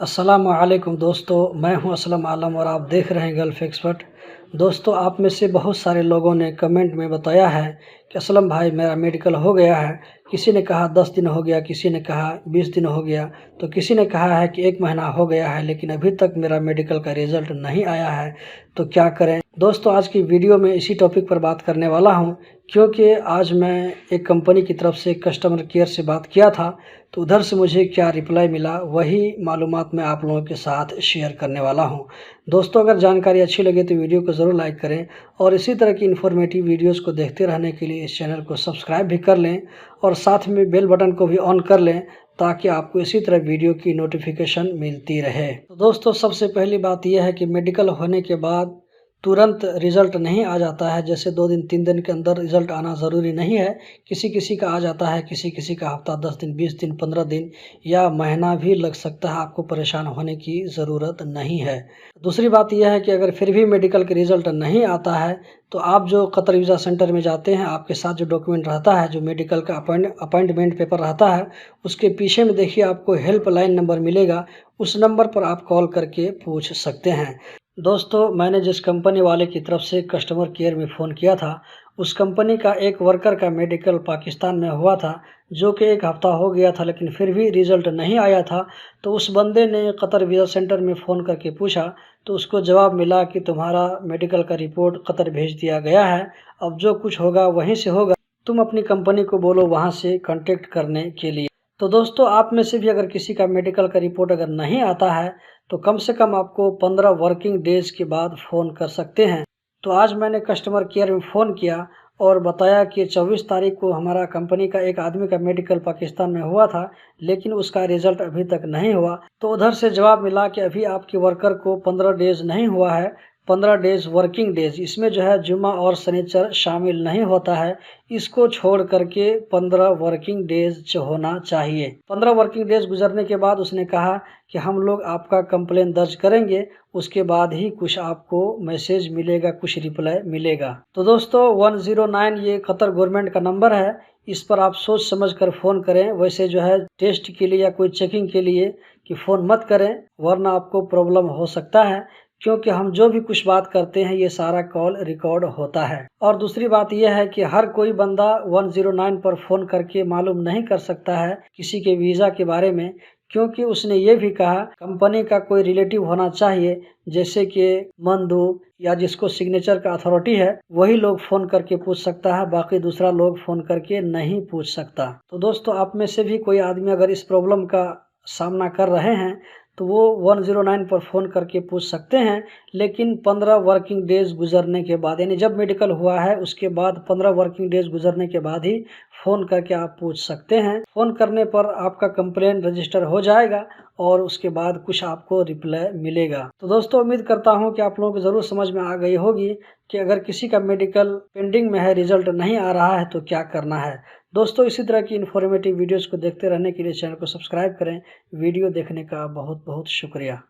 अस्सलामुअलैकुम दोस्तों, मैं हूं असलम आलम और आप देख रहे हैं गल्फ एक्सपर्ट। दोस्तों, आप में से बहुत सारे लोगों ने कमेंट में बताया है कि असलम भाई मेरा मेडिकल हो गया है। किसी ने कहा 10 दिन हो गया, किसी ने कहा 20 दिन हो गया, तो किसी ने कहा है कि 1 महीना हो गया है, लेकिन अभी तक मेरा मेडिकल का रिज़ल्ट नहीं आया है। तो क्या करें? दोस्तों, आज की वीडियो में इसी टॉपिक पर बात करने वाला हूँ, क्योंकि आज मैं एक कंपनी की तरफ से कस्टमर केयर से बात किया था, तो उधर से मुझे क्या रिप्लाई मिला वही मालूमात मैं आप लोगों के साथ शेयर करने वाला हूं। दोस्तों, अगर जानकारी अच्छी लगे तो वीडियो को ज़रूर लाइक करें और इसी तरह की इन्फॉर्मेटिव वीडियोस को देखते रहने के लिए इस चैनल को सब्सक्राइब भी कर लें और साथ में बेल बटन को भी ऑन कर लें, ताकि आपको इसी तरह वीडियो की नोटिफिकेशन मिलती रहे। तो दोस्तों, सबसे पहली बात यह है कि मेडिकल होने के बाद तुरंत रिज़ल्ट नहीं आ जाता है। जैसे 2 दिन 3 दिन के अंदर रिज़ल्ट आना ज़रूरी नहीं है। किसी किसी का आ जाता है, किसी किसी का हफ्ता 10 दिन 20 दिन 15 दिन या महीना भी लग सकता है। आपको परेशान होने की ज़रूरत नहीं है। दूसरी बात यह है कि अगर फिर भी मेडिकल के रिज़ल्ट नहीं आता है, तो आप जो कतर वीज़ा सेंटर में जाते हैं, आपके साथ जो डॉक्यूमेंट रहता है, जो मेडिकल का अपॉइंटमेंट पेपर रहता है, उसके पीछे में देखिए आपको हेल्पलाइन नंबर मिलेगा। उस नंबर पर आप कॉल करके पूछ सकते हैं। दोस्तों, मैंने जिस कंपनी वाले की तरफ से कस्टमर केयर में फ़ोन किया था, उस कंपनी का एक वर्कर का मेडिकल पाकिस्तान में हुआ था, जो कि 1 हफ़्ता हो गया था, लेकिन फिर भी रिज़ल्ट नहीं आया था। तो उस बंदे ने कतर वीज़ा सेंटर में फ़ोन करके पूछा, तो उसको जवाब मिला कि तुम्हारा मेडिकल का रिपोर्ट कतर भेज दिया गया है, अब जो कुछ होगा वहीं से होगा, तुम अपनी कंपनी को बोलो वहाँ से कॉन्टैक्ट करने के लिए। तो दोस्तों, आप में से भी अगर किसी का मेडिकल का रिपोर्ट अगर नहीं आता है, तो कम से कम आपको 15 वर्किंग डेज़ के बाद फ़ोन कर सकते हैं। तो आज मैंने कस्टमर केयर में फ़ोन किया और बताया कि 24 तारीख को हमारा कंपनी का एक आदमी का मेडिकल पाकिस्तान में हुआ था, लेकिन उसका रिज़ल्ट अभी तक नहीं हुआ। तो उधर से जवाब मिला कि अभी आपके वर्कर को 15 डेज़ नहीं हुआ है, 15 डेज़ वर्किंग डेज़, इसमें जो है जुम्मा और शनिचर शामिल नहीं होता है। इसको छोड़ करके 15 वर्किंग डेज़ होना चाहिए। 15 वर्किंग डेज़ गुजरने के बाद उसने कहा कि हम लोग आपका कंप्लेन दर्ज करेंगे, उसके बाद ही कुछ आपको मैसेज मिलेगा, कुछ रिप्लाई मिलेगा। तो दोस्तों, 109 ये कतर गवर्नमेंट का नंबर है। इस पर आप सोच समझ कर फ़ोन करें। वैसे जो है टेस्ट के लिए या कोई चेकिंग के लिए कि फ़ोन मत करें, वरना आपको प्रॉब्लम हो सकता है, क्योंकि हम जो भी कुछ बात करते हैं ये सारा कॉल रिकॉर्ड होता है। और दूसरी बात यह है कि हर कोई बंदा 109 पर फ़ोन करके मालूम नहीं कर सकता है किसी के वीज़ा के बारे में, क्योंकि उसने ये भी कहा कंपनी का कोई रिलेटिव होना चाहिए, जैसे कि मंदूब या जिसको सिग्नेचर का अथॉरिटी है, वही लोग फ़ोन करके पूछ सकता है, बाकी दूसरा लोग फ़ोन करके नहीं पूछ सकता। तो दोस्तों, आप में से भी कोई आदमी अगर इस प्रॉब्लम का सामना कर रहे हैं, तो वो 109 पर फ़ोन करके पूछ सकते हैं, लेकिन 15 वर्किंग डेज़ गुजरने के बाद, यानी जब मेडिकल हुआ है उसके बाद 15 वर्किंग डेज़ गुजरने के बाद ही फ़ोन करके आप पूछ सकते हैं। फ़ोन करने पर आपका कंप्लेन रजिस्टर हो जाएगा और उसके बाद कुछ आपको रिप्लाई मिलेगा। तो दोस्तों, उम्मीद करता हूँ कि आप लोगों को ज़रूर समझ में आ गई होगी कि अगर किसी का मेडिकल पेंडिंग में है, रिज़ल्ट नहीं आ रहा है, तो क्या करना है। दोस्तों, इसी तरह की इन्फॉर्मेटिव वीडियोज़ को देखते रहने के लिए चैनल को सब्सक्राइब करें। वीडियो देखने का बहुत बहुत शुक्रिया।